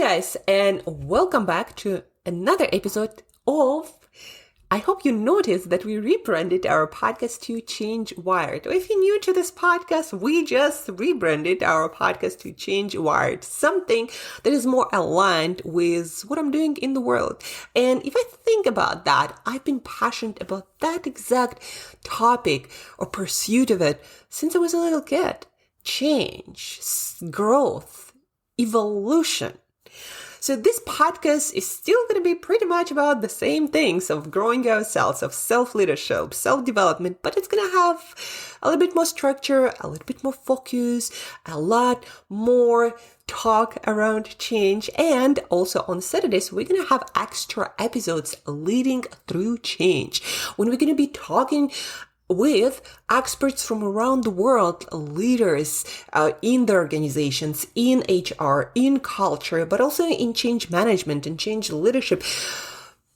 guys, and welcome back to another episode of, I hope you noticed that we rebranded our podcast to Change Wired. Or if you're new to this podcast, we just rebranded our podcast to Change Wired, something that is more aligned with what I'm doing in the world. And if I think about that, I've been passionate about that exact topic or pursuit of it since I was a little kid. Change, growth, evolution. So this podcast is still going to be pretty much about the same things of growing ourselves, of self-leadership, self-development, but it's going to have a little bit more structure, a little bit more focus, a lot more talk around change. And also on Saturdays, we're going to have extra episodes leading through change when we're going to be talking with experts from around the world, leaders in the organizations, in HR, in culture, but also in change management and change leadership.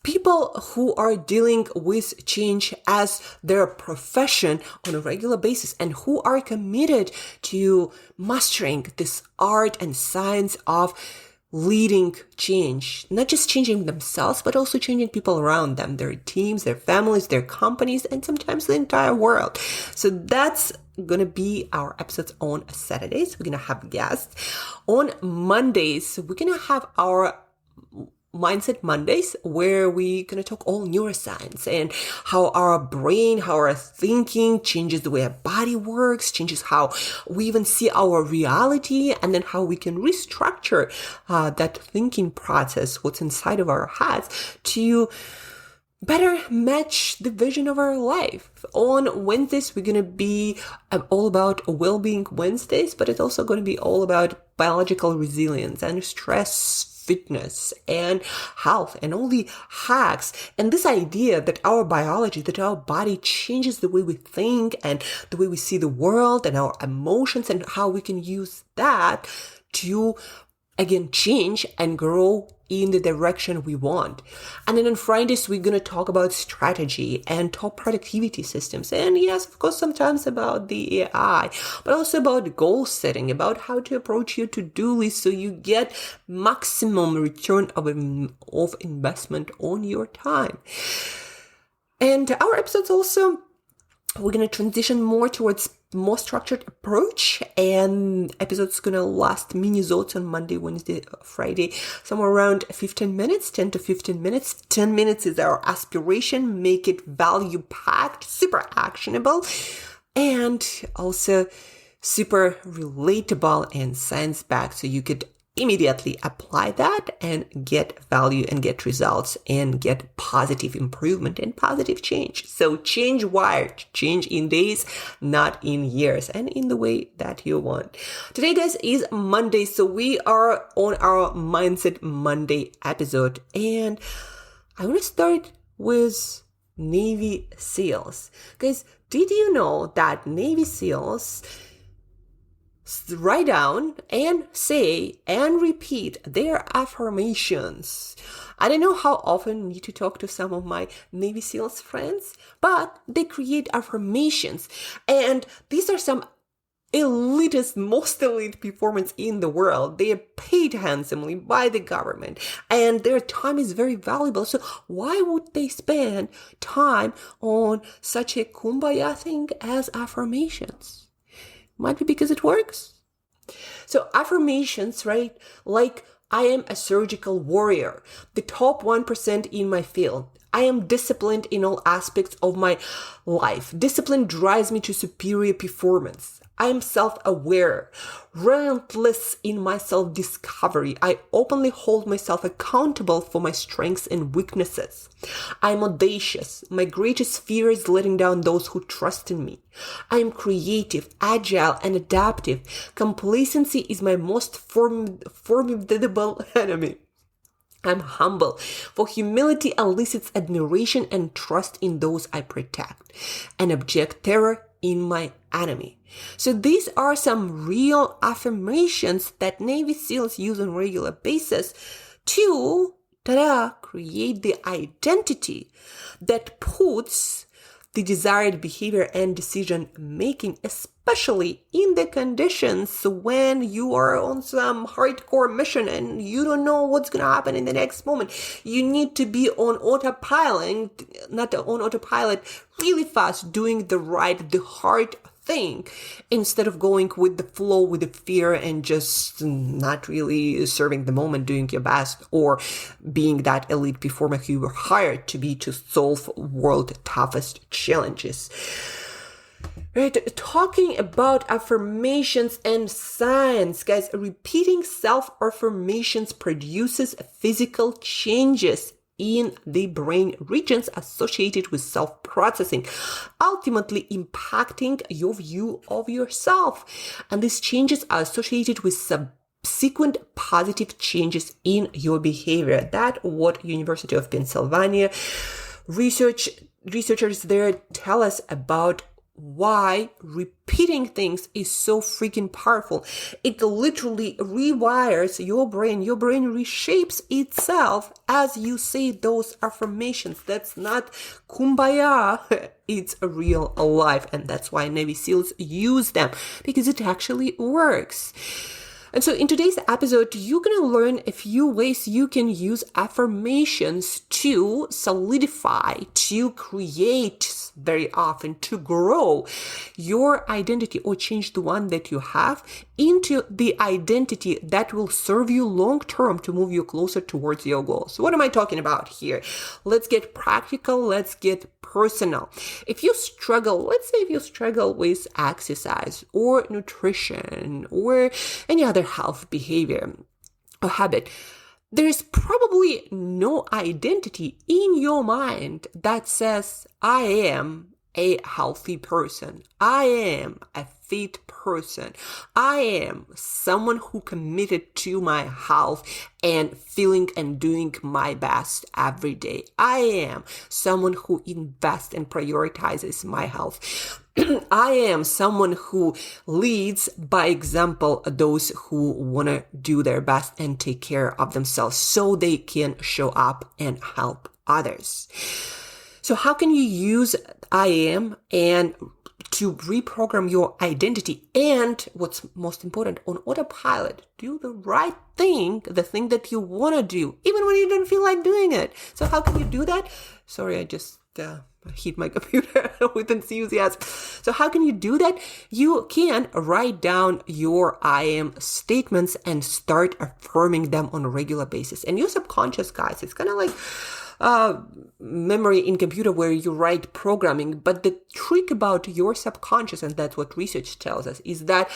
People who are dealing with change as their profession on a regular basis and who are committed to mastering this art and science of leading change, not just changing themselves, but also changing people around them, their teams, their families, their companies, and sometimes the entire world. So that's going to be our episodes on Saturdays. We're going to have guests. On Mondays, we're going to have our Mindset Mondays, where we're going to talk all neuroscience and how our brain, how our thinking changes the way our body works, changes how we even see our reality, and then how we can restructure that thinking process, what's inside of our heads, to better match the vision of our life. On Wednesdays, we're going to be all about well-being Wednesdays, but it's also going to be all about biological resilience and stress fitness and health and all the hacks and this idea that our biology, that our body changes the way we think and the way we see the world and our emotions, and how we can use that to again change and grow in the direction we want. And then on Fridays, we're going to talk about strategy and top productivity systems. And yes, of course, sometimes about the AI, but also about goal setting, about how to approach your to-do list so you get maximum return of investment on your time. And our episodes also, we're going to transition more towards more structured approach, and episodes going to last mini-zodes on Monday, Wednesday, Friday, somewhere around 15 minutes, 10 to 15 minutes. 10 minutes is our aspiration. Make it value-packed, super actionable, and also super relatable and science-backed, so you could immediately apply that and get value and get results and get positive improvement and positive change. So change wired, change in days, not in years, and in the way that you want. Today, guys, is Monday. So we are on our Mindset Monday episode, and I want to start with Navy SEALs. Guys, did you know that Navy SEALs write down and say and repeat their affirmations? I don't know how often I need to talk to some of my Navy SEALs friends, but they create affirmations. And these are some elitist, most elite performers in the world. They are paid handsomely by the government, and their time is very valuable. So why would they spend time on such a kumbaya thing as affirmations? Might be because it works. So affirmations, right? Like, I am a surgical warrior, the top 1% in my field. I am disciplined in all aspects of my life. Discipline drives me to superior performance. I am self-aware, relentless in my self-discovery. I openly hold myself accountable for my strengths and weaknesses. I am audacious. My greatest fear is letting down those who trust in me. I am creative, agile, and adaptive. Complacency is my most formidable enemy. I'm humble, for humility elicits admiration and trust in those I protect, and abject terror in my enemy. So these are some real affirmations that Navy SEALs use on a regular basis to create the identity that puts the desired behavior and decision making, especially especially in the conditions when you are on some hardcore mission and you don't know what's going to happen in the next moment. You need to be on autopilot, really fast, doing the hard thing, instead of going with the flow, with the fear, and just not really serving the moment, doing your best, or being that elite performer who you were hired to be to solve world's toughest challenges. Right, talking about affirmations and science, guys, repeating self-affirmations produces physical changes in the brain regions associated with self-processing, ultimately impacting your view of yourself. And these changes are associated with subsequent positive changes in your behavior. That's what University of Pennsylvania researchers there tell us about why repeating things is so freaking powerful. It literally rewires your brain. Your brain reshapes itself as you say those affirmations. That's not kumbaya. It's a real life. And that's why Navy SEALs use them, because it actually works. And so in today's episode, you're going to learn a few ways you can use affirmations to solidify, to create, very often to grow your identity, or change the one that you have into the identity that will serve you long term to move you closer towards your goals. So what am I talking about here? Let's get practical. Let's get personal. If you struggle, let's say if you struggle with exercise or nutrition or any other health behavior or habit, there's probably no identity in your mind that says, I am a healthy person. I am a fit person. I am someone who committed to my health and feeling and doing my best every day. I am someone who invests and prioritizes my health. I am someone who leads by example those who want to do their best and take care of themselves so they can show up and help others. So how can you use I am and to reprogram your identity, and what's most important, on autopilot, do the right thing, the thing that you want to do, even when you don't feel like doing it. So how can you do that? Sorry, I just hit my computer with enthusiasm. So how can you do that? You can write down your I am statements and start affirming them on a regular basis. And your subconscious, guys, it's kind of like memory in computer where you write programming. But the trick about your subconscious, and that's what research tells us, is that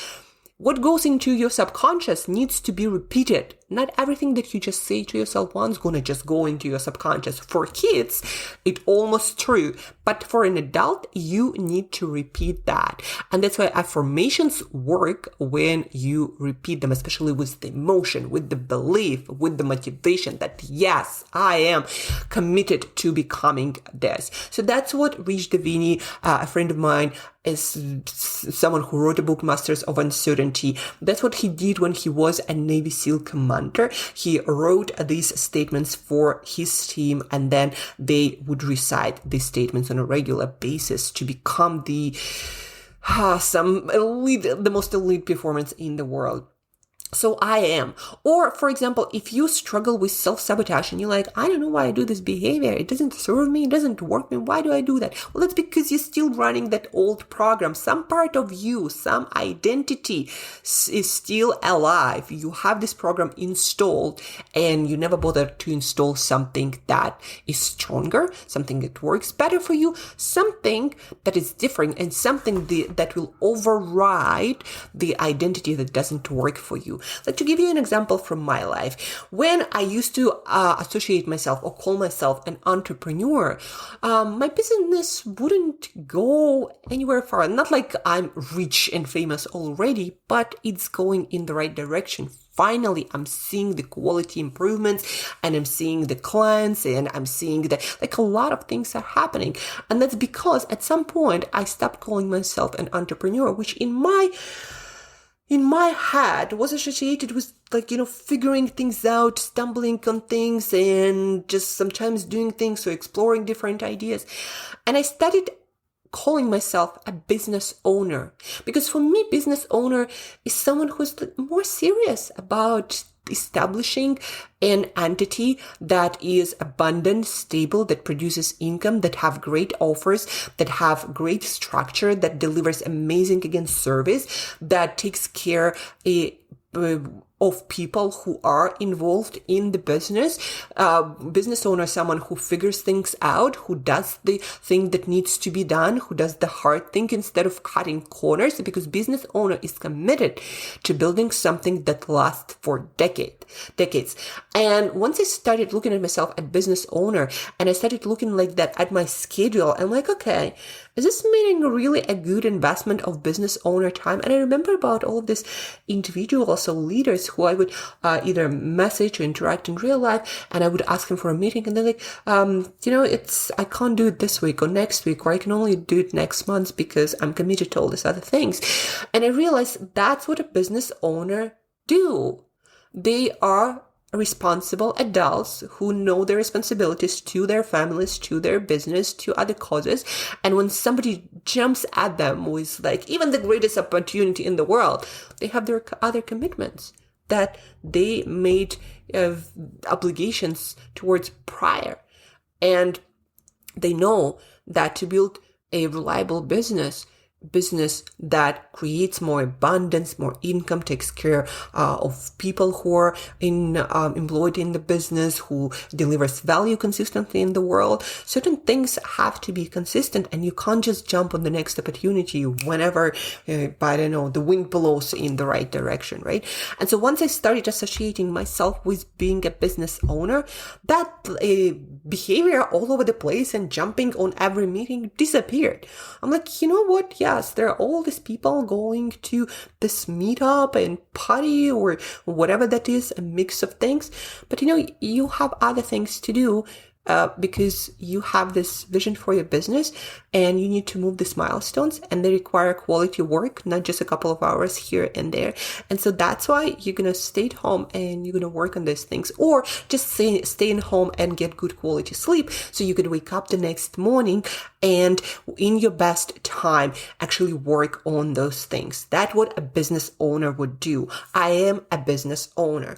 what goes into your subconscious needs to be repeated. Not everything that you just say to yourself once gonna just go into your subconscious. For kids, it's almost true. But for an adult, you need to repeat that. And that's why affirmations work when you repeat them, especially with the emotion, with the belief, with the motivation that, yes, I am committed to becoming this. So that's what Rich Davini, a friend of mine, is someone who wrote a book, Masters of Uncertainty. That's what he did when he was a Navy SEAL commander. He wrote these statements for his team, and then they would recite these statements on a regular basis to become the most elite performance in the world. So I am. Or, for example, if you struggle with self-sabotage and you're like, I don't know why I do this behavior. It doesn't serve me. It doesn't work me. Why do I do that? Well, that's because you're still running that old program. Some part of you, some identity is still alive. You have this program installed and you never bothered to install something that is stronger, something that works better for you, something that is different, and something that will override the identity that doesn't work for you. Like, to give you an example from my life, when I used to associate myself or call myself an entrepreneur, my business wouldn't go anywhere far. Not like I'm rich and famous already, but it's going in the right direction. Finally, I'm seeing the quality improvements, and I'm seeing the clients, and I'm seeing that like a lot of things are happening. And that's because at some point I stopped calling myself an entrepreneur, which in my head was associated with figuring things out, stumbling on things, and just sometimes doing things, so exploring different ideas. And I started calling myself a business owner. Because for me, business owner is someone who's more serious about establishing an entity that is abundant, stable, that produces income, that have great offers, that have great structure, that delivers amazing again service, that takes care of people who are involved in the business. Business owner, someone who figures things out, who does the thing that needs to be done, who does the hard thing instead of cutting corners, because business owner is committed to building something that lasts for decades. And once I started looking at myself as business owner, and I started looking like that at my schedule, I'm like, okay, is this meaning really a good investment of business owner time? And I remember about all of these individuals or leaders who I would either message or interact in real life, and I would ask them for a meeting, and they're like, I can't do it this week or next week, or I can only do it next month because I'm committed to all these other things. And I realized that's what a business owner do. They are responsible adults who know their responsibilities to their families, to their business, to other causes. And when somebody jumps at them with like even the greatest opportunity in the world, they have their other commitments that they made obligations towards prior. And they know that to build a reliable business that creates more abundance, more income, takes care of people who are employed in the business, who delivers value consistently in the world. Certain things have to be consistent, and you can't just jump on the next opportunity whenever, the wind blows in the right direction, right? And so once I started associating myself with being a business owner, that behavior all over the place and jumping on every meeting disappeared. I'm like, you know what? Yes, there are all these people going to this meetup and party or whatever that is, a mix of things. But you have other things to do because you have this vision for your business and you need to move these milestones, and they require quality work, not just a couple of hours here and there. And so that's why you're going to stay at home and you're going to work on these things, or just stay in home and get good quality sleep so you could wake up the next morning and in your best time actually work on those things. That's what a business owner would do. I am a business owner.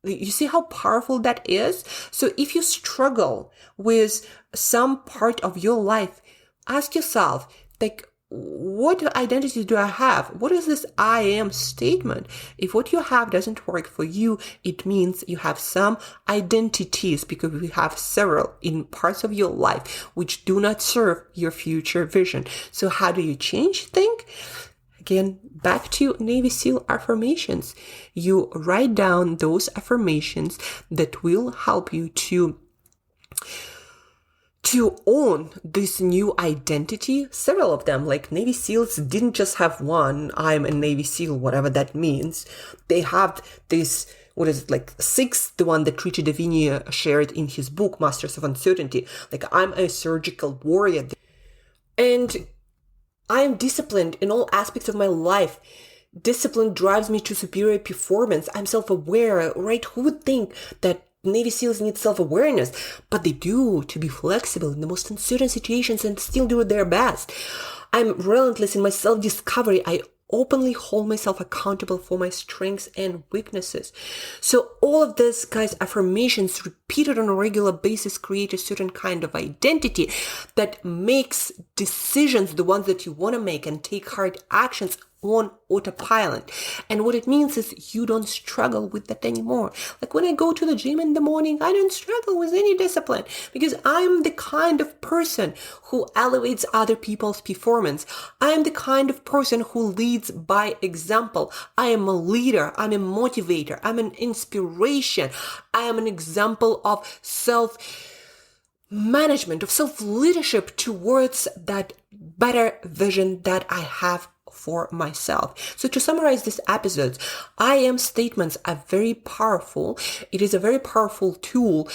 You see how powerful that is? So if you struggle with some part of your life, ask yourself, like, what identity do I have? What is this I am statement? If what you have doesn't work for you, it means you have some identities, because we have several in parts of your life which do not serve your future vision. So how do you change things? Again, back to Navy SEAL affirmations. You write down those affirmations that will help you to own this new identity. Several of them, like Navy SEALs didn't just have one, I'm a Navy SEAL, whatever that means. They have this, 6, the one that Richard Davini shared in his book, Masters of Uncertainty. Like, I'm a surgical warrior. And I am disciplined in all aspects of my life. Discipline drives me to superior performance. I'm self-aware, right? Who would think that Navy SEALs need self-awareness? But they do, to be flexible in the most uncertain situations and still do their best. I'm relentless in my self-discovery. I openly hold myself accountable for my strengths and weaknesses. So all of this, guys, affirmations repeated on a regular basis create a certain kind of identity that makes decisions, the ones that you want to make, and take hard actions on autopilot. And what it means is you don't struggle with that anymore. Like when I go to the gym in the morning, I don't struggle with any discipline because I'm the kind of person who elevates other people's performance. I'm the kind of person who leads by example. I am a leader. I'm a motivator. I'm an inspiration. I am an example of self-management, of self-leadership towards that better vision that I have for myself. So to summarize this episode, I am statements are very powerful. It is a very powerful tool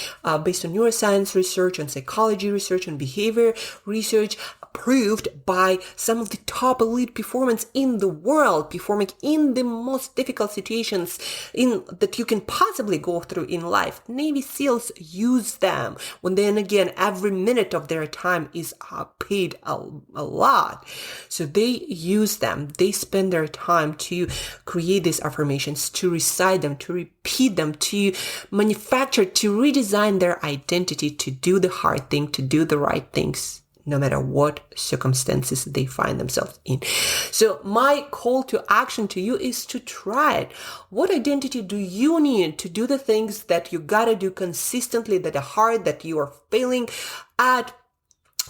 based on neuroscience research and psychology research and behavior research, proved by some of the top elite performers in the world, performing in the most difficult situations that you can possibly go through in life. Navy SEALs use them. When then again, every minute of their time is paid a lot. So they use them. They spend their time to create these affirmations, to recite them, to repeat them, to manufacture, to redesign their identity, to do the hard thing, to do the right things, no matter what circumstances they find themselves in. So my call to action to you is to try it. What identity do you need to do the things that you gotta do consistently, that are hard, that you are failing at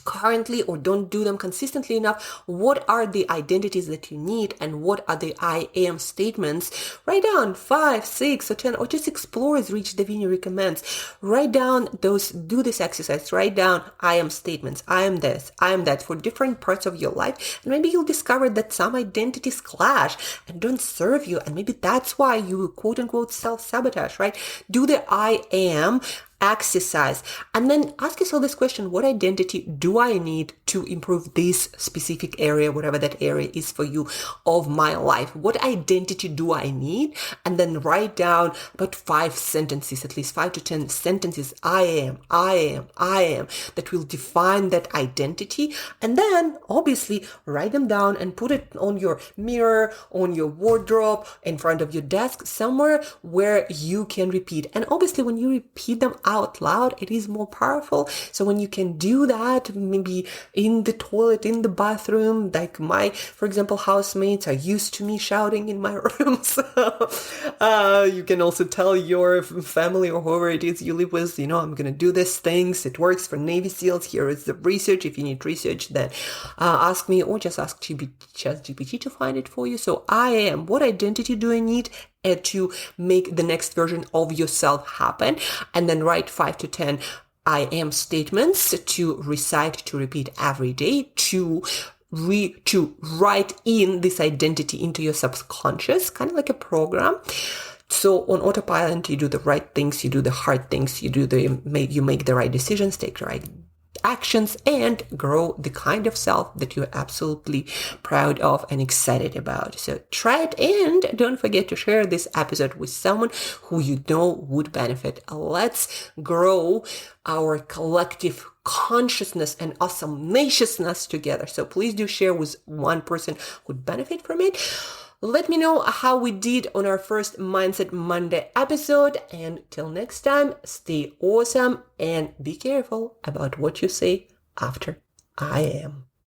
currently, or don't do them consistently enough? What are the identities that you need, and what are the I am statements? Write down 5, 6, or 10, or just explore as Rich Davini recommends. Write down those, do this exercise. Write down I am statements. I am this, I am that, for different parts of your life. And maybe you'll discover that some identities clash and don't serve you. And maybe that's why you quote unquote self-sabotage, right? Do the I am exercise, and then ask yourself this question: what identity do I need to improve this specific area, whatever that area is for you, of my life? What identity do I need? And then write down about 5 sentences, at least 5 to 10 sentences, I am, that will define that identity. And then obviously write them down and put it on your mirror, on your wardrobe, in front of your desk, somewhere where you can repeat. And obviously when you repeat them out loud, it is more powerful. So when you can do that, maybe in the toilet, in the bathroom, like my, for example, housemates are used to me shouting in my room. So you can also tell your family or whoever it is you live with, I'm going to do these things. It works for Navy SEALs. Here is the research. If you need research, then ask me, or just ask ChatGPT to find it for you. So I am, what identity do I need to make the next version of yourself happen? And then write 5 to 10 I am statements to recite, to repeat every day, to write in this identity into your subconscious, kind of like a program. So on autopilot, you do the right things, you do the hard things, you make the right decisions, take the right actions, and grow the kind of self that you're absolutely proud of and excited about. So try it, and don't forget to share this episode with someone who you know would benefit. Let's grow our collective consciousness and awesomeness together. So please do share with one person who'd benefit from it. Let me know how we did on our first Mindset Monday episode. And till next time, stay awesome and be careful about what you say after I am.